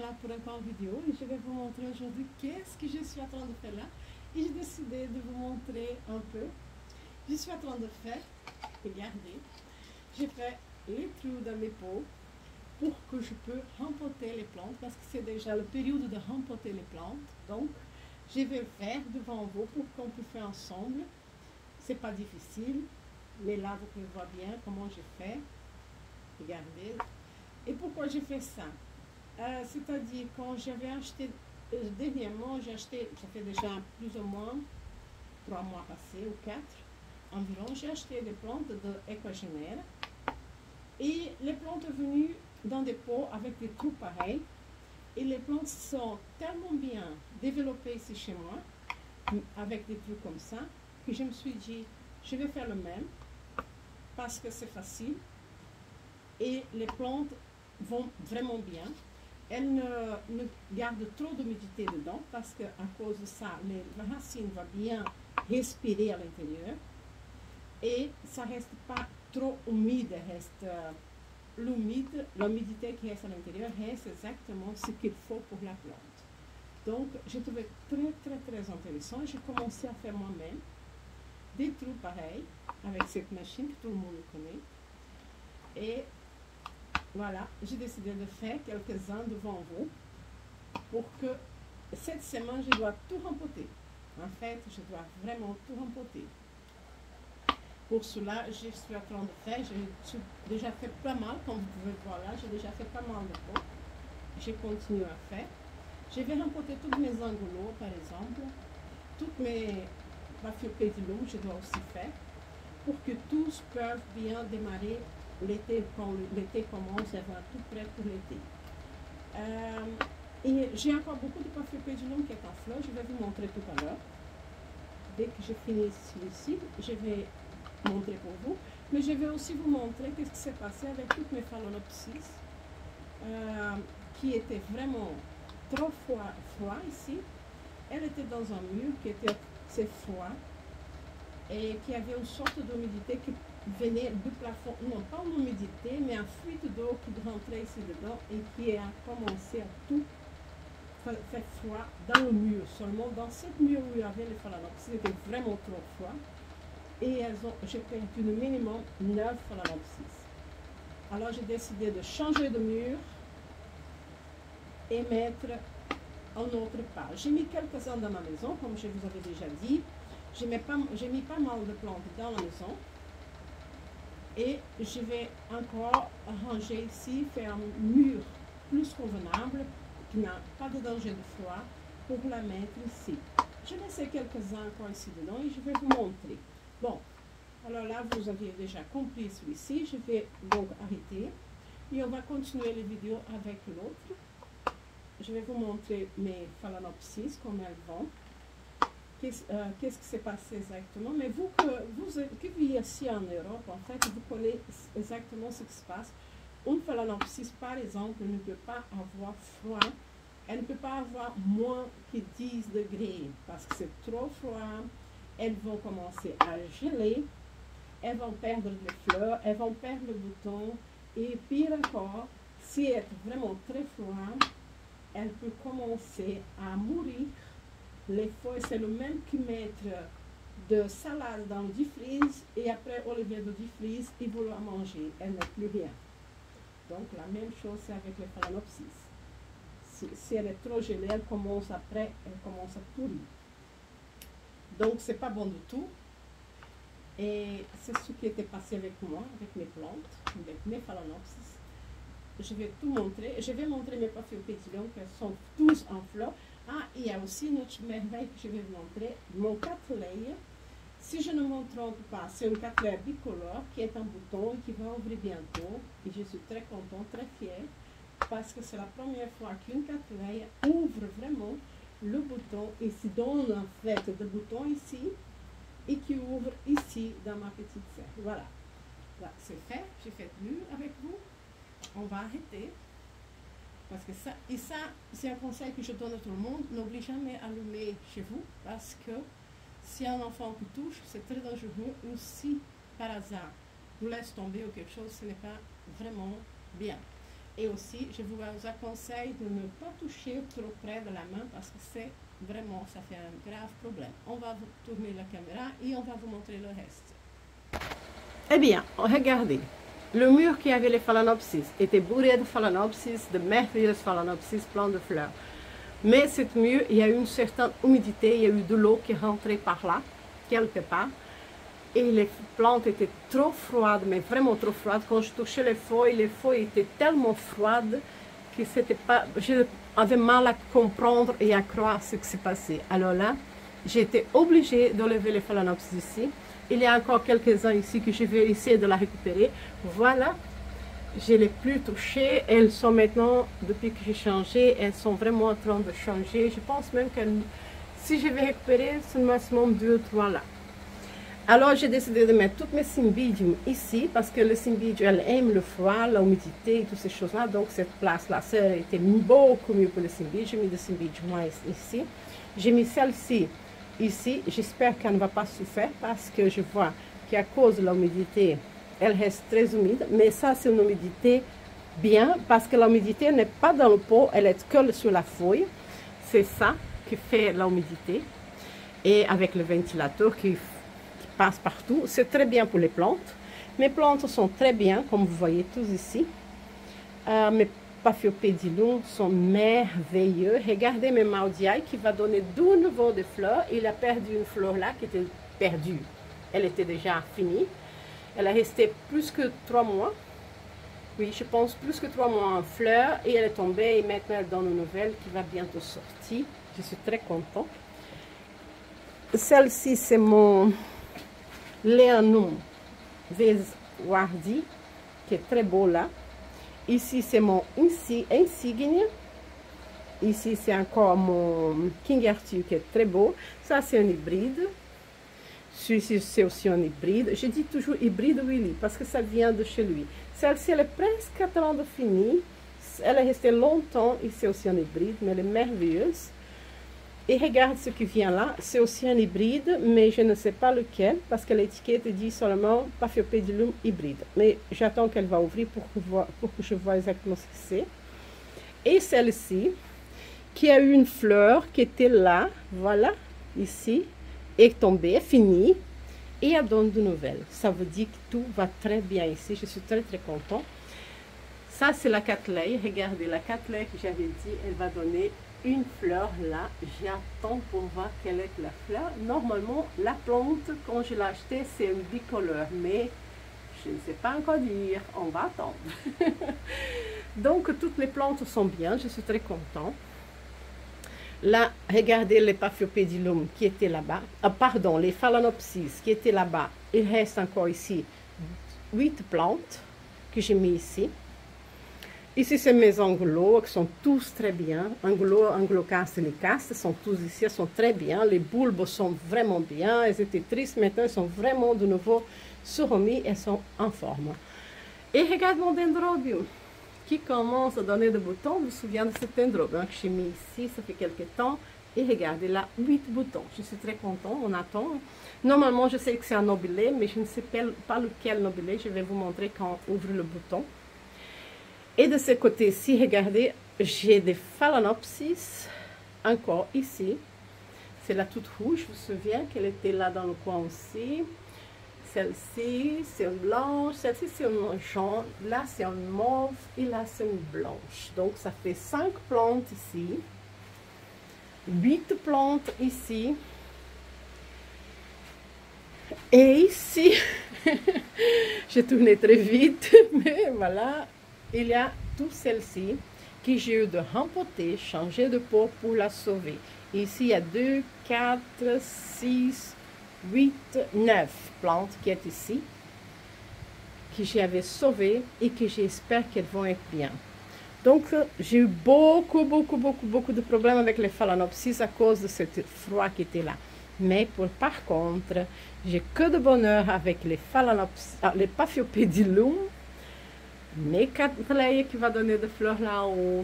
là pour encore une vidéo et je vais vous montrer aujourd'hui qu'est-ce que je suis en train de faire là. Et j'ai décidé de vous montrer un peu. Je suis en train de faire, regardez, j'ai fait les trous dans mes pots pour que je peux rempoter les plantes parce que c'est déjà le période de rempoter les plantes. Donc, je vais le faire devant vous pour qu'on puisse faire ensemble. C'est pas difficile, mais là vous pouvez voir bien comment j'ai fait. Regardez. Et pourquoi j'ai fait ça? C'est-à-dire quand j'avais acheté, dernièrement j'ai acheté, ça fait déjà plus ou moins 3 mois passés ou 4 environ, j'ai acheté des plantes de Éco-Génère et les plantes sont venues dans des pots avec des trous pareils et les plantes sont tellement bien développées ici chez moi avec des trous comme ça que je me suis dit je vais faire le même parce que c'est facile et les plantes vont vraiment bien. Elles ne gardent trop d'humidité dedans parce qu'à cause de ça, la racine va bien respirer à l'intérieur et ça ne reste pas trop humide, reste l'humidité qui reste à l'intérieur reste exactement ce qu'il faut pour la plante. Donc, j'ai trouvé très intéressant. J'ai commencé à faire moi-même des trous pareils avec cette machine que tout le monde connaît. Et voilà, j'ai décidé de faire quelques-uns devant vous pour que cette semaine, je dois tout rempoter. En fait, je dois vraiment tout rempoter. Pour cela, je suis en train de faire, j'ai déjà fait pas mal, comme vous pouvez voir là, j'ai déjà fait pas mal de pots. Je continue à faire. Je vais rempoter tous mes angulots, par exemple, toutes mes Paphiopedilum, je dois aussi faire, pour que tous peuvent bien démarrer l'été, quand l'été commence, et avoir tout prêt pour l'été. Et j'ai encore beaucoup de Paphiopedilum qui est en fleurs, je vais vous montrer tout à l'heure. Dès que je finis celui-ci, je vais montrer pour vous, mais je vais aussi vous montrer ce qui s'est passé avec toutes mes Phalaenopsis qui étaient vraiment trop froid ici. Elle était dans un mur qui était assez froid et qui avait une sorte d'humidité qui venait du plafond, non pas une humidité, mais une fuite d'eau qui rentrait ici dedans et qui a commencé à tout faire froid dans le mur. Seulement dans cette mur où il y avait les Phalaenopsis, c'était vraiment trop froid. Et j'ai perdu le minimum 9 Phalaenopsis. Alors j'ai décidé de changer de mur et mettre un autre pas. J'ai mis quelques-uns dans ma maison, comme je vous avais déjà dit. J'ai mis pas mal de plantes dans la maison. Et je vais encore arranger ici, faire un mur plus convenable, qui n'a pas de danger de froid, pour la mettre ici. Je vais laisser quelques-uns encore ici dedans et je vais vous montrer. Bon, alors là, vous avez déjà compris celui-ci. Je vais donc arrêter et on va continuer les vidéos avec l'autre. Je vais vous montrer mes Phalaenopsis, comme elles vont. Qu'est-ce qui s'est passé exactement. Mais vous qui vivez ici en Europe, en fait, vous connaissez exactement ce qui se passe. Une Phalaenopsis, par exemple, ne peut pas avoir froid. Elle ne peut pas avoir moins que 10 degrés parce que c'est trop froid. Elles vont commencer à geler, elles vont perdre les fleurs, elles vont perdre le bouton et pire encore, si elle est vraiment très froid, elle peut commencer à mourir. Les feuilles, c'est le même que mettre de salade dans le diffuse et après au lieu de diffuse, ils vont la manger, elle n'a plus rien. Donc la même chose c'est avec les Phalaenopsis. Si elle est trop gelée, elle commence à pourrir. Donc, c'est pas bon du tout. Et c'est ce qui était passé avec moi, avec mes plantes, avec mes Phalaenopsis. Je vais tout montrer. Je vais montrer mes Paphiopedilum qui sont tous en fleurs. Ah, il y a aussi une autre merveille que je vais vous montrer. Mon cattleya. Si je ne me trompe pas, c'est un cattleya bicolore qui est en bouton et qui va ouvrir bientôt. Et je suis très contente, très fière. Parce que c'est la première fois qu'une cattleya ouvre vraiment le bouton et se donne en fait de bouton ici et qui ouvre ici dans ma petite serre. Voilà, là c'est fait, j'ai fait le mur avec vous. On va arrêter parce que ça, et ça c'est un conseil que je donne à tout le monde, n'oubliez jamais à allumer chez vous parce que si un enfant qui touche, c'est très dangereux ou si par hasard vous laisse tomber ou quelque chose, ce n'est pas vraiment bien. Et aussi, je vous conseille de ne pas toucher trop près de la main parce que c'est vraiment, ça fait un grave problème. On va vous tourner la caméra et on va vous montrer le reste. Eh bien, regardez. Le mur qui avait les phalaenopsis était bourré de phalaenopsis, de merveilleuses phalaenopsis, plein de fleurs. Mais ce mur, il y a eu une certaine humidité, il y a eu de l'eau qui rentrait par là, quelque part. Et les plantes étaient trop froides, mais vraiment trop froides. Quand je touchais les feuilles étaient tellement froides que c'était pas, j'avais mal à comprendre et à croire ce qui s'est passé. Alors là, j'ai été obligée d'enlever les phalaenopsis ici. Il y a encore quelques-uns ici que je vais essayer de la récupérer. Voilà, je ne l'ai plus touchée. Elles sont maintenant, depuis que j'ai changé, elles sont vraiment en train de changer. Je pense même que si je vais récupérer, c'est le maximum 2 ou 3 là. Alors, j'ai décidé de mettre toutes mes cymbidium ici, parce que le cymbidium, elle aime le froid, l'humidité et toutes ces choses-là. Donc, cette place-là, ça a été beaucoup mieux pour le cymbidium. J'ai mis le cymbidium ici. J'ai mis celle-ci ici. J'espère qu'elle ne va pas souffrir, parce que je vois qu'à cause de l'humidité, elle reste très humide. Mais ça, c'est une humidité bien, parce que l'humidité n'est pas dans le pot, elle est que sur la feuille. C'est ça qui fait l'humidité. Et avec le ventilateur qui passe partout, c'est très bien pour les plantes. Mes plantes sont très bien, comme vous voyez tous ici. Mes Paphiopedilum sont merveilleux. Regardez mes Maudiae qui va donner de nouveau des fleurs. Il a perdu une fleur là qui était perdue. Elle était déjà finie. Elle a resté plus que 3 mois. Oui, je pense plus que 3 mois en fleurs. Et elle est tombée et maintenant elle donne une nouvelle qui va bientôt sortir. Je suis très contente. Celle-ci, c'est mon Léanum Veswardi, qui est très beau là. Ici, c'est mon Insigne. Ici, c'est encore mon King Arthur, qui est très beau. Ça, c'est un hybride. Celui-ci, c'est aussi un hybride. Je dis toujours hybride Willy, parce que ça vient de chez lui. Celle-ci, elle est presque en train de finir. Elle est restée longtemps. Ici, c'est aussi un hybride, mais elle est merveilleuse. Et regarde ce qui vient là, c'est aussi un hybride, mais je ne sais pas lequel, parce que l'étiquette dit seulement Paphiopedilum hybride. Mais j'attends qu'elle va ouvrir pour que je vois exactement ce que c'est. Et celle-ci, qui a eu une fleur qui était là, voilà, ici, est tombée, est finie, et elle donne de nouvelles. Ça veut dire que tout va très bien ici, je suis très très contente. Ça, c'est la Cattleya. Regardez, la Cattleya que j'avais dit, elle va donner une fleur là. J'attends pour voir quelle est la fleur. Normalement, la plante, quand je l'ai achetée, c'est une bicolore, mais je ne sais pas encore dire. On va attendre. Donc, toutes les plantes sont bien. Je suis très contente. Là, regardez les Paphiopedilum qui étaient là-bas. Pardon, les Phalaenopsis qui étaient là-bas. Il reste encore ici 8 plantes que j'ai mis ici. Ici, c'est mes angulots qui sont tous très bien. Anglocastes et les castes sont tous ici, elles sont très bien. Les bulbes sont vraiment bien. Elles étaient tristes, maintenant elles sont vraiment de nouveau se remis, elles sont en forme. Et regarde mon dendrobium qui commence à donner des boutons. Je me souviens de ce dendrobium que j'ai mis ici, ça fait quelques temps. Et regardez là, 8 boutons. Je suis très contente, on attend. Normalement, je sais que c'est un nobilet, mais je ne sais pas lequel nobilet. Je vais vous montrer quand on ouvre le bouton. Et de ce côté-ci, regardez, j'ai des Phalaenopsis, encore ici. C'est la toute rouge, je me souviens qu'elle était là dans le coin aussi. Celle-ci, c'est une blanche, celle-ci, c'est une jaune, là, c'est une mauve, et là, c'est une blanche. Donc, ça fait 5 plantes ici, 8 plantes ici. Et ici, j'ai tourné très vite, mais voilà. Il y a toutes celles-ci que j'ai eu de rempoter, changer de pot pour la sauver. Ici, il y a 2, 4, 6, 8, 9 plantes qui sont ici, que j'avais sauvées et que j'espère qu'elles vont être bien. Donc, j'ai eu beaucoup de problèmes avec les Phalaenopsis à cause de ce froid qui était là. Mais par contre, j'ai que de bonheur avec les Phalaenopsis, les Paphiopedilum, mes Cattleya qui va donner des fleurs là-haut.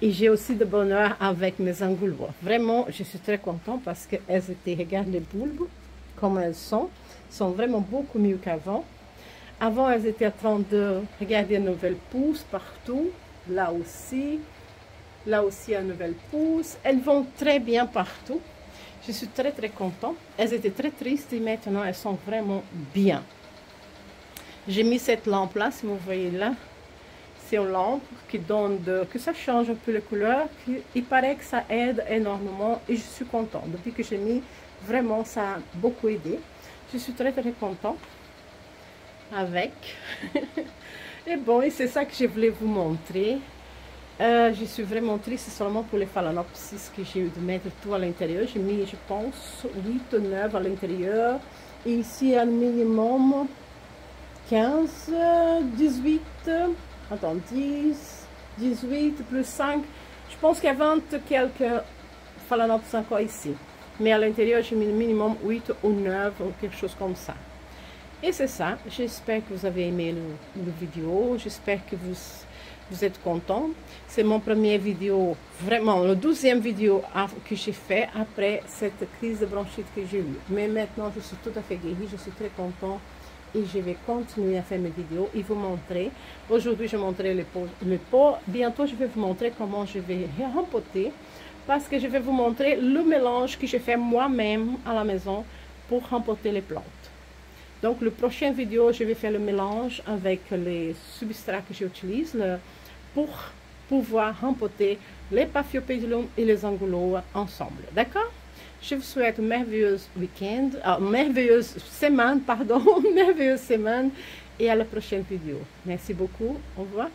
Et j'ai aussi de bonheur avec mes angulois. Vraiment, je suis très contente parce qu'elles étaient, regarde les bulbes, comme elles sont vraiment beaucoup mieux qu'avant. Avant, elles étaient en train de regarder de nouvelles pousses partout. là aussi une nouvelle pousse. Elles vont très bien partout. Je suis très contente. Elles étaient très tristes et maintenant elles sont vraiment bien. J'ai mis cette lampe là, si vous voyez là. C'est une lampe qui donne que ça change un peu les couleurs. Il paraît que ça aide énormément et je suis contente. Depuis que j'ai mis, vraiment ça a beaucoup aidé. Je suis très contente avec. Et bon, et c'est ça que je voulais vous montrer. Je suis vraiment triste seulement pour les phalaenopsis que j'ai eu de mettre tout à l'intérieur. J'ai mis, je pense, 8 ou 9 à l'intérieur. Et ici, un minimum 15, 18, attends, 10, 18 plus 5. Je pense qu'il y a 20 quelques phalaenopsis encore ici. Mais à l'intérieur, j'ai mis le minimum 8 ou 9 ou quelque chose comme ça. Et c'est ça. J'espère que vous avez aimé le vidéo. J'espère que vous êtes content. C'est mon premier vidéo, vraiment le 12e vidéo que j'ai fait après cette crise de bronchite que j'ai eue. Mais maintenant, je suis tout à fait guérie, je suis très content et je vais continuer à faire mes vidéos et vous montrer. Aujourd'hui, je montrerai les pots. Bientôt, je vais vous montrer comment je vais rempoter parce que je vais vous montrer le mélange que j'ai fait moi-même à la maison pour rempoter les plantes. Donc, le prochain vidéo, je vais faire le mélange avec les substrats que j'utilise pour pouvoir rempoter les Paphiopedilum et les Anguloa ensemble. D'accord? Je vous souhaite un merveilleux week-end, merveilleuse semaine, pardon, merveilleuse semaine et à la prochaine vidéo. Merci beaucoup. Au revoir.